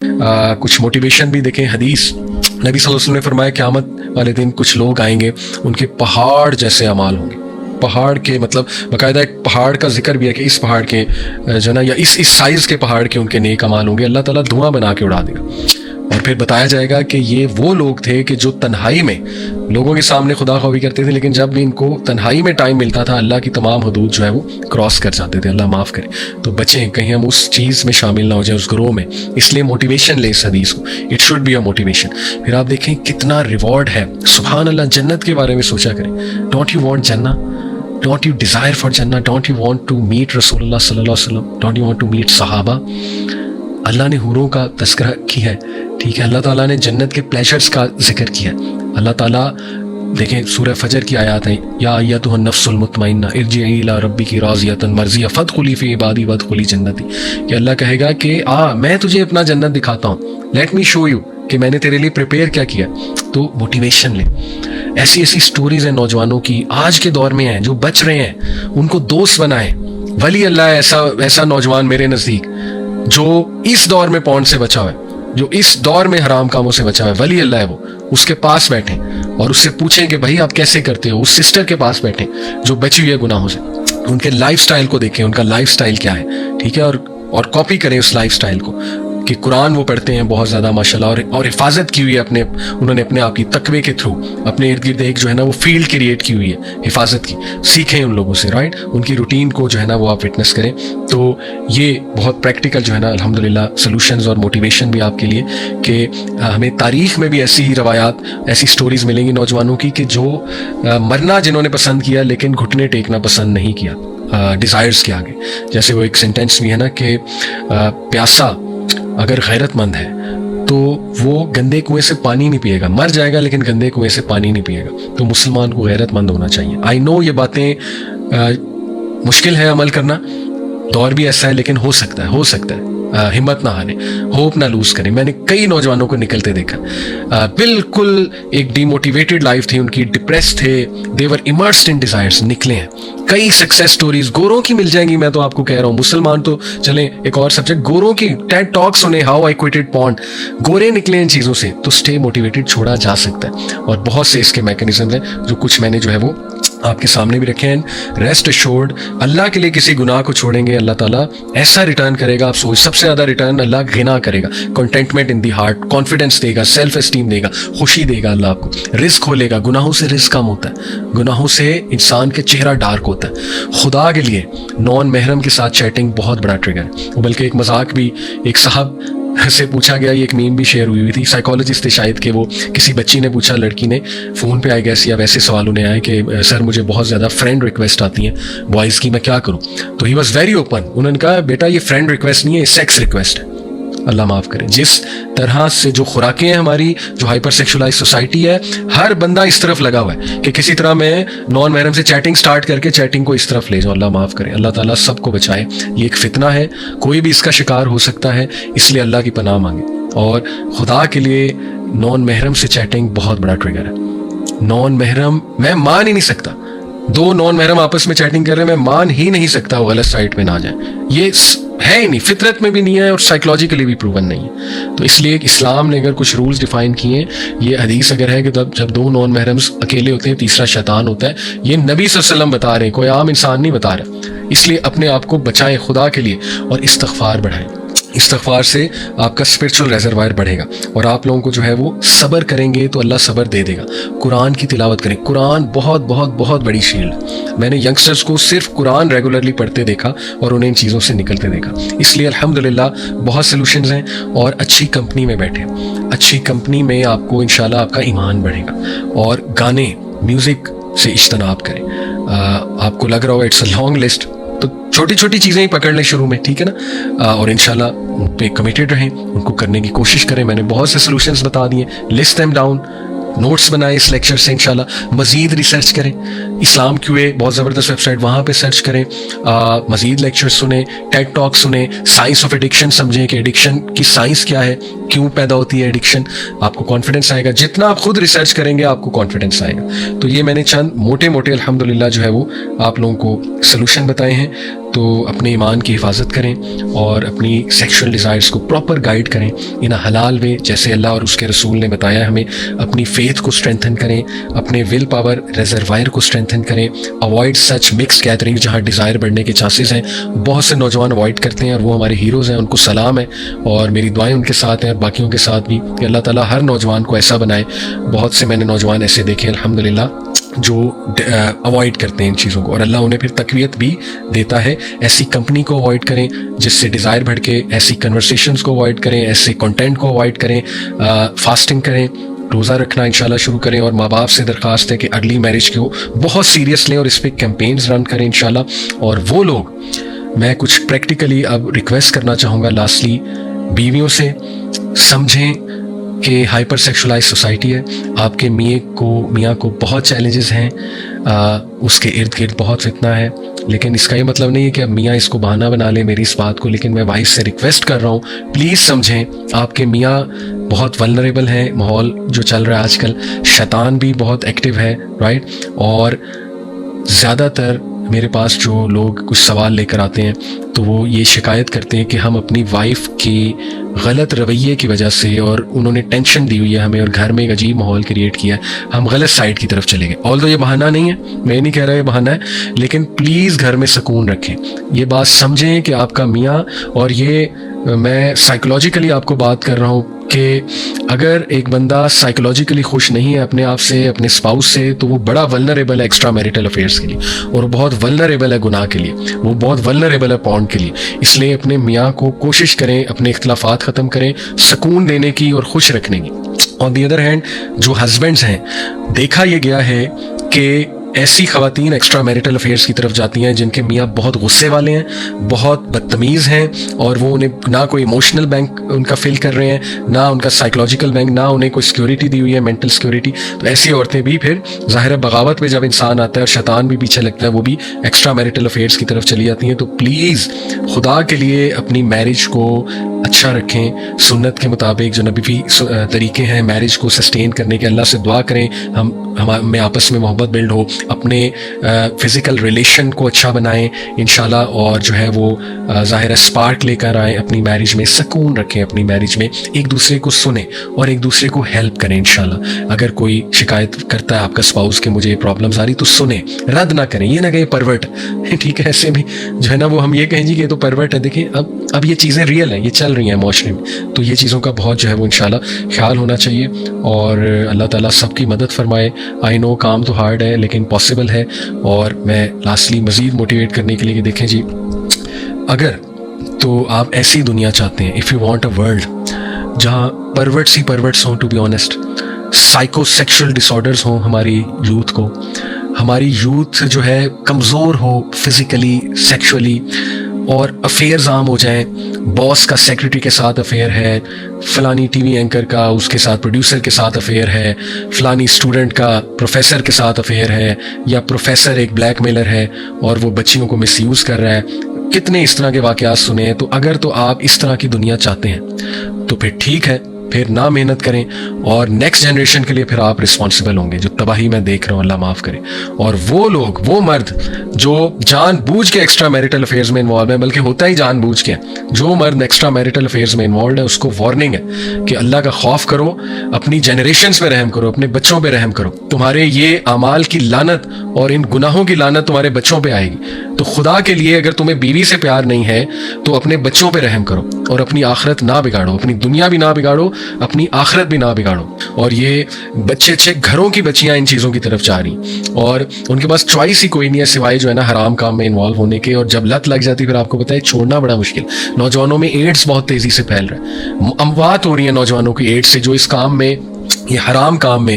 کچھ موٹیویشن بھی دیکھیں. حدیث نبی صلی اللہ علیہ وسلم نے فرمایا قیامت والے دن کچھ لوگ آئیں گے ان کے پہاڑ جیسے اعمال ہوں گے. پہاڑ کے مطلب باقاعدہ ایک پہاڑ کا ذکر بھی ہے کہ اس پہاڑ کے جو نا یا اس سائز کے پہاڑ کے ان کے نیک اعمال ہوں گے. اللہ تعالیٰ دھواں بنا کے اڑا دے گا. اور پھر بتایا جائے گا کہ یہ وہ لوگ تھے کہ جو تنہائی میں لوگوں کے سامنے خدا خوابی کرتے تھے، لیکن جب بھی ان کو تنہائی میں ٹائم ملتا تھا اللہ کی تمام حدود جو ہے وہ کراس کر جاتے تھے. اللہ معاف کرے. تو بچیں کہیں ہم اس چیز میں شامل نہ ہو جائیں، اس گروہ میں. اس لیے موٹیویشن لے اس حدیث کو. It should be a motivation. پھر آپ دیکھیں کتنا ریوارڈ ہے. سبحان اللہ. جنت کے بارے میں سوچا کریں. ڈونٹ یو وانٹ جنہ؟ ڈونٹ یو ڈیزائر فار جنہ؟ Don't you want to meet رسول اللہ صلی اللہ علیہ وسلم؟ Don't you want to meet صحابہ؟ اللہ نے حوروں کا تذکرہ کیا ہے، ٹھیک ہے. اللہ تعالیٰ نے جنت کے پلیجرز کا ذکر کیا ہے. اللہ تعالیٰ دیکھیں سورہ فجر کی آیات ہیں، یا ایتھا النفس المطمئنہ ارجعی الی ربک راضیۃ مرضیہ فادخلی فی عبادی وادخلی جنتی. کہ اللہ کہے گا کہ میں تجھے اپنا جنت دکھاتا ہوں، لیٹ می شو یو کہ میں نے تیرے لیے پریپیئر کیا کیا. تو موٹیویشن لیں. ایسی سٹوریز ہیں نوجوانوں کی آج کے دور میں ہیں جو بچ رہے ہیں، ان کو دوست بنائیں. ولی اللہ ایسا نوجوان میرے نزدیک جو اس دور میں پونڈ سے بچا ہوا ہے، جو اس دور میں حرام کاموں سے بچا ہوا ہے، ولی اللہ ہے وہ. اس کے پاس بیٹھیں اور اس سے پوچھیں کہ بھائی آپ کیسے کرتے ہو. اس سسٹر کے پاس بیٹھیں جو بچی ہوئی ہے گناہوں سے. ان کے لائف سٹائل کو دیکھیں، ان کا لائف سٹائل کیا ہے، ٹھیک ہے. اور کاپی کریں اس لائف سٹائل کو. کہ قرآن وہ پڑھتے ہیں بہت زیادہ ماشاءاللہ، اور حفاظت کی ہوئی ہے انہوں نے اپنے آپ کی تقوی کے تھرو اپنے ارد گرد ایک جو ہے نا وہ فیلڈ کریٹ کی ہوئی ہے حفاظت کی. سیکھیں ان لوگوں سے، رائٹ. ان کی روٹین کو جو ہے نا وہ آپ وٹنس کریں. تو یہ بہت پریکٹیکل جو ہے نا الحمدللہ سلوشنز اور موٹیویشن بھی آپ کے لیے کہ ہمیں تاریخ میں بھی ایسی ہی روایات، ایسی سٹوریز ملیں گی نوجوانوں کی کہ جو مرنا جنہوں نے پسند کیا لیکن گھٹنے ٹیکنا پسند نہیں کیا ڈیزائرز کے آگے. جیسے وہ ایک سینٹینس بھی ہے نا کہ پیاسا اگر غیرت مند ہے تو وہ گندے کنویں سے پانی نہیں پیے گا، مر جائے گا لیکن گندے کنویں سے پانی نہیں پیے گا. تو مسلمان کو غیرت مند ہونا چاہیے. آئی نو یہ باتیں مشکل ہے عمل کرنا، دور بھی ایسا ہے، لیکن ہو سکتا ہے. ہمت نہ ہاریں، ہوپ نہ لوز کریں. میں نے کئی نوجوانوں کو نکلتے دیکھا، بالکل ایک ڈی موٹیویٹڈ لائف تھی ان کی، ڈپریس تھے، دے ور امرسڈ ان ڈیزائرز، نکلے ہیں. کئی سکسیس سٹوریز گوروں کی مل جائیں گی. میں تو آپ کو کہہ رہا ہوں، مسلمان تو چلیں ایک اور سبجیکٹ، گوروں کی ٹیڈ ٹاک سنیں، ہاؤ آئی کوئٹڈ پورن. گورے نکلے ان چیزوں سے تو اسٹے موٹیویٹڈ چھوڑا جا سکتا ہے. اور بہت سے اس کے میکینزمز ہیں جو کچھ میں نے جو ہے وہ آپ کے سامنے بھی رکھے ہیں. ریسٹ ایشورڈ اللہ کے لیے کسی گناہ کو چھوڑیں گے اللہ تعالیٰ ایسا ریٹرن کرے گا. آپ سوچ سب سے زیادہ ریٹرن اللہ غنا کرے گا، contentment in the heart, confidence دے گا، سیلف اسٹیم دے گا، خوشی دے گا. اللہ آپ کو رزق کھولے گا. گناہوں سے رزق کم ہوتا ہے، گناہوں سے انسان کے چہرہ ڈارک ہوتا ہے. خدا کے لیے نان محرم کے ساتھ چیٹنگ بہت بڑا ٹریگر ہے. بلکہ ایک مذاق بھی ایک صاحب سے پوچھا گیا، یہ ایک میم بھی شیئر ہوئی تھی، سائیکالوجسٹ تھے شاید، کہ وہ کسی بچی نے پوچھا، لڑکی نے فون پہ آئی گیس یا ویسے سوال انہیں آئے کہ سر مجھے بہت زیادہ فرینڈ ریکویسٹ آتی ہیں بوائز کی، میں کیا کروں؟ تو ہی واز ویری اوپن. انہوں نے کہا بیٹا یہ فرینڈ ریکویسٹ نہیں ہے، یہ سیکس ریکویسٹ ہے. اللہ معاف کرے. جس طرح سے جو خوراکیں ہیں ہماری، جو ہائپر سیکشولائز سوسائٹی ہے، ہر بندہ اس طرف لگا ہوا ہے کہ کسی طرح میں نان محرم سے چیٹنگ سٹارٹ کر کے چیٹنگ کو اس طرف لے جاؤں. اللہ معاف کرے. اللہ تعالیٰ سب کو بچائے. یہ ایک فتنہ ہے، کوئی بھی اس کا شکار ہو سکتا ہے، اس لیے اللہ کی پناہ مانگے. اور خدا کے لیے نان محرم سے چیٹنگ بہت بڑا ٹریگر ہے. نان محرم میں مان ہی نہیں سکتا، دو نان محرم آپس میں چیٹنگ کر رہے ہیں، میں مان ہی نہیں سکتا وہ غلط سائٹ پہ نہ جائیں. یہ ہے ہی نہیں، فطرت میں بھی نہیں ہے اور سائیکولوجیکلی بھی پروون نہیں ہے. تو اس لیے اسلام نے اگر کچھ رولز ڈیفائن کیے ہیں، یہ حدیث اگر ہے کہ جب دو نان محرمز اکیلے ہوتے ہیں تیسرا شیطان ہوتا ہے. یہ نبی صلی اللہ علیہ وسلم بتا رہے ہیں، کوئی عام انسان نہیں بتا رہا. اس لیے اپنے آپ کو بچائیں خدا کے لیے اور استغفار بڑھائیں. استغفار سے آپ کا اسپرچل ریزروائر بڑھے گا اور آپ لوگوں کو جو ہے وہ صبر کریں گے تو اللہ صبر دے دے گا. قرآن کی تلاوت کریں. قرآن بہت بہت بہت بڑی شیلڈ. میں نے ینگسٹرز کو صرف قرآن ریگولرلی پڑھتے دیکھا اور انہیں ان چیزوں سے نکلتے دیکھا. اس لیے الحمدللہ بہت سلوشنز ہیں. اور اچھی کمپنی میں بیٹھیں. اچھی کمپنی میں آپ کو انشاءاللہ آپ کا ایمان بڑھے گا. اور گانے میوزک سے اجتناب کریں. آپ کو لگ رہا ہو اٹس اے لانگ لسٹ، تو چھوٹی چھوٹی چیزیں ہی پکڑ لیں شروع میں، ٹھیک ہے نا. اور انشاءاللہ ان پہ کمیٹیڈ رہیں، ان کو کرنے کی کوشش کریں. میں نے بہت سے سلوشنز بتا دیے، لسٹ دیم ڈاؤن، نوٹس بنائیں اس لیکچر سے. انشاءاللہ مزید ریسرچ کریں. اسلام کیو اے بہت زبردست ویب سائٹ، وہاں پہ سرچ کریں. مزید لیکچر سنیں، ٹیڈ ٹاک سنیں. سائنس آف ایڈکشن سمجھیں کہ ایڈکشن کی سائنس کیا ہے، کیوں پیدا ہوتی ہے ایڈکشن. آپ کو کانفیڈنس آئے گا. جتنا آپ خود ریسرچ کریں گے آپ کو کانفیڈنس آئے گا. تو یہ میں نے چند موٹے الحمدللہ جو ہے وہ آپ لوگوں کو سلوشن بتائے ہیں. تو اپنے ایمان کی حفاظت کریں اور اپنی سیکشل ڈیزائرز کو پراپر گائیڈ کریں ان حلال وے، جیسے اللہ اور اس کے رسول نے بتایا ہمیں. اپنی فیتھ کو اسٹرینتھن کریں، اپنے ول پاور ریزروائر کو اسٹرینتھن کریں. اوائڈ سچ مکس گیدرنگ جہاں ڈیزائر بڑھنے کے چانسز ہیں. بہت سے نوجوان اوائڈ کرتے ہیں اور وہ ہمارے ہیروز ہیں، ان کو سلام ہے اور میری دعائیں ان کے ساتھ ہیں اور باقیوں کے ساتھ بھی کہ اللہ تعالیٰ ہر نوجوان کو ایسا بنائے. بہت سے میں نے نوجوان ایسے دیکھے الحمدللہ جو اوائڈ کرتے ہیں ان چیزوں کو، اور اللہ انہیں پھر تقویت بھی دیتا ہے. ایسی کمپنی کو اوائڈ کریں جس سے ڈیزائر بڑھ کے، ایسی کنورسیشنز کو اوائڈ کریں، ایسے کنٹینٹ کو اوائڈ کریں. فاسٹنگ کریں، روزہ رکھنا انشاءاللہ شروع کریں، اور ماں باپ سے درخواست ہے کہ ارلی میرج کو بہت سیریس لیں اور اس پہ کیمپینز رن کریں انشاءاللہ. اور وہ لوگ، میں کچھ پریکٹیکلی اب ریکویسٹ کرنا چاہوں گا لاسٹلی، بیویوں سے سمجھیں کہ ہائپر سیکشولائز سوسائٹی ہے. آپ کے میاں کو بہت چیلنجز ہیں، اس کے ارد گرد بہت فتنہ ہے، لیکن اس کا یہ مطلب نہیں ہے کہ اب میاں اس کو بہانہ بنا لے میری اس بات کو. لیکن میں وائف سے ریکویسٹ کر رہا ہوں، پلیز سمجھیں آپ کے میاں بہت ولنریبل ہیں. ماحول جو چل رہا ہے آج کل، شیطان بھی بہت ایکٹیو ہے، رائٹ. اور زیادہ تر میرے پاس جو لوگ کچھ سوال لے کر آتے ہیں تو وہ یہ شکایت کرتے ہیں کہ ہم اپنی وائف کی غلط رویے کی وجہ سے، اور انہوں نے ٹینشن دی ہوئی ہے ہمیں اور گھر میں ایک عجیب ماحول کریٹ کیا ہے، ہم غلط سائڈ کی طرف چلے گئے. آلدو یہ بہانہ نہیں ہے، میں نہیں کہہ رہا یہ بہانہ ہے، لیکن پلیز گھر میں سکون رکھیں. یہ بات سمجھیں کہ آپ کا میاں، اور یہ میں سائیکولوجیکلی آپ کو بات کر رہا ہوں کہ اگر ایک بندہ سائیکولوجیکلی خوش نہیں ہے اپنے آپ سے، اپنے اسپاؤس سے، تو وہ بڑا ولنریبل ہے ایکسٹرا میریٹل افیئرس کے لیے، اور بہت ولنریبل ہے گناہ کے لیے، وہ بہت ولنریبل ہے پورن کے لیے. اس لیے اپنے میاں کو کوشش کریں اپنے اختلافات ختم کریں، سکون دینے کی اور خوش رکھنے کی. آن دی ادر ہینڈ جو ہسبینڈز ہیں، دیکھا یہ گیا ہے کہ ایسی خواتین ایکسٹرا میریٹل افیئرس کی طرف جاتی ہیں جن کے میاں بہت غصے والے ہیں، بہت بدتمیز ہیں، اور وہ انہیں نہ کوئی ایموشنل بینک ان کا فل کر رہے ہیں، نہ ان کا سائیکولوجیکل بینک، نہ انہیں کوئی سیکیورٹی دی ہوئی ہے، مینٹل سیکیورٹی. تو ایسی عورتیں بھی پھر ظاہر ہے بغاوت میں جب انسان آتا ہے اور شیطان بھی پیچھے لگتا ہے، وہ بھی ایکسٹرا میریٹل افیئرس کی طرف چلی جاتی ہیں. تو پلیز خدا کے لیے اپنی میرج کو اچھا رکھیں، سنت کے مطابق جو نبوی طریقے ہیں میرج کو سسٹین کرنے کے. اللہ سے دعا کریں ہم میں آپس میں محبت بلڈ ہو، اپنے فزیکل ریلیشن کو اچھا بنائیں انشاءاللہ، اور جو ہے وہ ظاہر اسپارک لے کر آئیں اپنی میرج میں، سکون رکھیں اپنی میرج میں، ایک دوسرے کو سنیں اور ایک دوسرے کو ہیلپ کریں انشاءاللہ. اگر کوئی شکایت کرتا ہے آپ کا اسپاؤس کہ مجھے پرابلمز آ رہی، تو سنیں، رد نہ کریں. یہ نہ کہ پرورٹ ٹھیک ہے، ایسے بھی جو ہے نا وہ ہم یہ کہیں جی کہ یہ تو پرورٹ ہے. دیکھیں اب یہ چیزیں ریئل ہیں، یہ چل رہی ہیں معاشرے میں، تو یہ چیزوں کا بہت جو ہے وہ انشاءاللہ خیال ہونا چاہیے. اور اللہ تعالیٰ سب کی مدد فرمائے. آئی نو کام تو ہارڈ ہے لیکن پاسبل ہے. اور میں لاسٹلی مزید موٹیویٹ کرنے کے لیے کہ دیکھیں جی، اگر تو آپ ایسی دنیا چاہتے ہیں، if you want a world جہاں پرورٹس ہی پرورٹس ہوں، to be honest, psycho sexual disorders ہوں ہماری یوتھ کو، ہماری یوتھ جو ہے کمزور ہو فزیکلی سیکشولی، اور افیئرز عام ہو جائیں، باس کا سیکرٹری کے ساتھ افیئر ہے، فلانی ٹی وی اینکر کا اس کے ساتھ پروڈیوسر کے ساتھ افیئر ہے، فلانی اسٹوڈنٹ کا پروفیسر کے ساتھ افیئر ہے، یا پروفیسر ایک بلیک میلر ہے اور وہ بچیوں کو مس یوز کر رہا ہے. کتنے اس طرح کے واقعات سنے ہیں. تو اگر تو آپ اس طرح کی دنیا چاہتے ہیں تو پھر ٹھیک ہے، پھر نہ محنت کریں، اور نیکسٹ جنریشن کے لیے پھر آپ رسپانسبل ہوں گے. جو تباہی میں دیکھ رہا ہوں اللہ معاف کرے. اور وہ لوگ، وہ مرد جو جان بوجھ کے ایکسٹرا میریٹل افیئرز میں انوالو ہیں، بلکہ ہوتا ہی جان بوجھ کے، جو مرد ایکسٹرا میریٹل افیئرز میں انوالوڈ ہے، اس کو وارننگ ہے کہ اللہ کا خوف کرو، اپنی جنریشنز پہ رحم کرو، اپنے بچوں پہ رحم کرو. تمہارے یہ اعمال کی لعنت اور ان گناہوں کی لعنت تمہارے بچوں پہ آئے گی. تو خدا کے لیے اگر تمہیں بیوی سے پیار نہیں ہے تو اپنے بچوں پہ رحم کرو، اور اپنی آخرت نہ بگاڑو، اپنی دنیا بھی نہ بگاڑو، اپنی آخرت بھی نہ بگاڑو. اور یہ بچے اچھے گھروں کی بچیاں ان چیزوں کی طرف جا رہی، اور ان کے پاس چوائس ہی کوئی نہیں ہے سوائے جو ہے نا حرام کام میں انوالو ہونے کے. اور جب لت لگ جاتی پھر آپ کو پتہ ہے چھوڑنا بڑا مشکل. نوجوانوں میں ایڈس بہت تیزی سے پھیل رہا ہے، اموات ہو رہی ہیں نوجوانوں کی ایڈس سے، جو اس کام میں، یہ حرام کام میں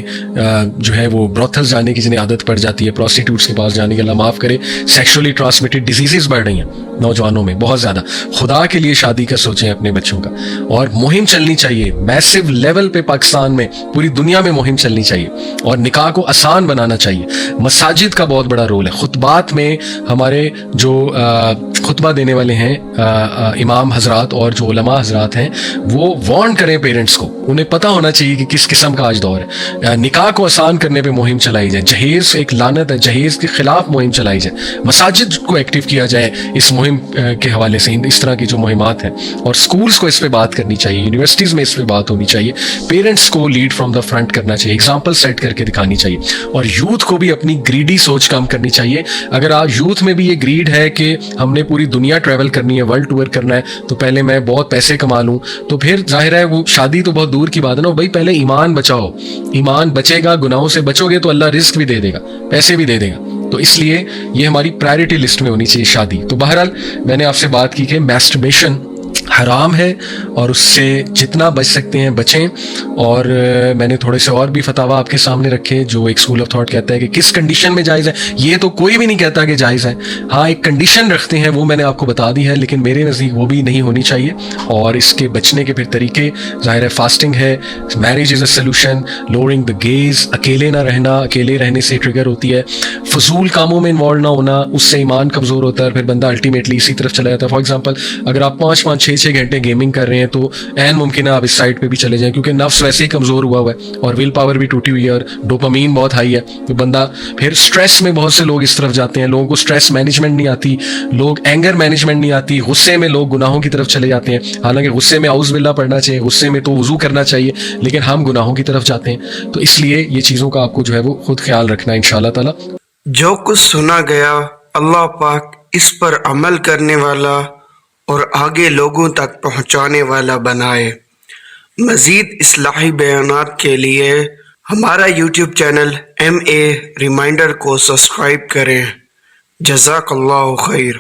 جو ہے وہ بروتھل جانے کی جنہیں عادت پڑ جاتی ہے، پروسٹیٹیوٹس کے پاس جانے کی، اللہ معاف کرے، سیکشولی ٹرانسمیٹڈ ڈیزیزز بڑھ رہی ہیں نوجوانوں میں بہت زیادہ. خدا کے لیے شادی کا سوچیں اپنے بچوں کا. اور مہم چلنی چاہیے میسو لیول پہ، پاکستان میں، پوری دنیا میں مہم چلنی چاہیے، اور نکاح کو آسان بنانا چاہیے. مساجد کا بہت بڑا رول ہے. خطبات میں ہمارے جو خطبہ دینے والے ہیں امام حضرات اور جو علماء حضرات ہیں، وہ وارن کریں پیرنٹس کو انہیں پتہ ہونا چاہیے کہ کس قسم کا آج دور ہے. نکاح کو آسان کرنے پہ مہم چلائی جائے, جہیز ایک لعنت ہے, جہیز کے خلاف مہم چلائی جائے, مساجد کو ایکٹیو کیا جائے اس مہم کے حوالے سے, اس طرح کی جو مہمات ہیں, اور اسکولس کو اس پہ بات کرنی چاہیے, یونیورسٹیز میں اس پہ بات ہونی چاہیے, پیرنٹس کو لیڈ فرام دا فرنٹ کرنا چاہیے, ایگزامپل سیٹ کر کے دکھانی چاہیے, اور یوتھ کو بھی اپنی گریڈی سوچ کم کرنی چاہیے. اگر آج یوتھ میں بھی یہ گریڈ ہے کہ ہم نے پوری دنیا ٹریول کرنی ہے, ورلڈ ٹور کرنا ہے, تو پہلے میں بہت پیسے کما لوں, تو پھر ظاہر ہے وہ شادی تو بہت دور کی بات ہے نا بھائی, پہلے ایمان بچاؤ, ایمان بچے گا, گناہوں سے بچو گے تو اللہ رزق بھی دے دے گا, پیسے بھی دے دے گا. تو اس لیے یہ ہماری پرائرٹی لسٹ میں ہونی چاہیے شادی. تو بہرحال میں نے آپ سے بات کی کہ میسٹربیشن حرام ہے اور اس سے جتنا بچ سکتے ہیں بچیں. اور میں نے تھوڑے سے اور بھی فتاوا آپ کے سامنے رکھے جو ایک اسکول آف تھاٹ کہتا ہے کہ کس کنڈیشن میں جائز ہے. یہ تو کوئی بھی نہیں کہتا کہ جائز ہے, ہاں ایک کنڈیشن رکھتے ہیں, وہ میں نے آپ کو بتا دی ہے, لیکن میرے نزدیک وہ بھی نہیں ہونی چاہیے. اور اس کے بچنے کے پھر طریقے ظاہر ہے فاسٹنگ ہے, marriage is a solution, lowering the gaze, اکیلے نہ رہنا, اکیلے رہنے سے ٹریگر ہوتی ہے, فضول کاموں میں انوالو نہ ہونا, اس سے ایمان کمزور ہوتا ہے, پھر بندہ الٹیمیٹلی اسی طرف چلا جاتا ہے. فار ایگزامپل اگر آپ 5-6 گھنٹے گیمنگ کر رہے ہیں تو عین ممکن ہے آپ اس سائٹ پہ بھی چلے جائیں, کیونکہ نفس ویسے ہی کمزور ہوا ہے اور ول پاور بھی ٹوٹی ہوئی ہے اور ڈوپامین بہت ہائی ہے. تو بندہ پھر سٹریس میں, بہت سے لوگ اس طرف جاتے ہیں, لوگوں کو سٹریس مینجمنٹ نہیں آتی, لوگ اینگر مینجمنٹ نہیں آتی, غصے میں لوگ گناہوں کی طرف چلے جاتے ہیں. حالانکہ غصے میں اعوذ باللہ پڑھنا چاہیے, غصے میں تو وضو کرنا چاہیے, لیکن ہم گناہوں کی طرف جاتے ہیں. تو اس لیے یہ چیزوں کا آپ کو جو ہے وہ خود خیال رکھنا ہے انشاءاللہ تعالی. جو کچھ سنا گیا اللہ پاک اس پر عمل کرنے والا اور آگے لوگوں تک پہنچانے والا بنائے. مزید اصلاحی بیانات کے لیے ہمارا یوٹیوب چینل MA ریمائنڈر کو سبسکرائب کریں. جزاک اللہ خیر.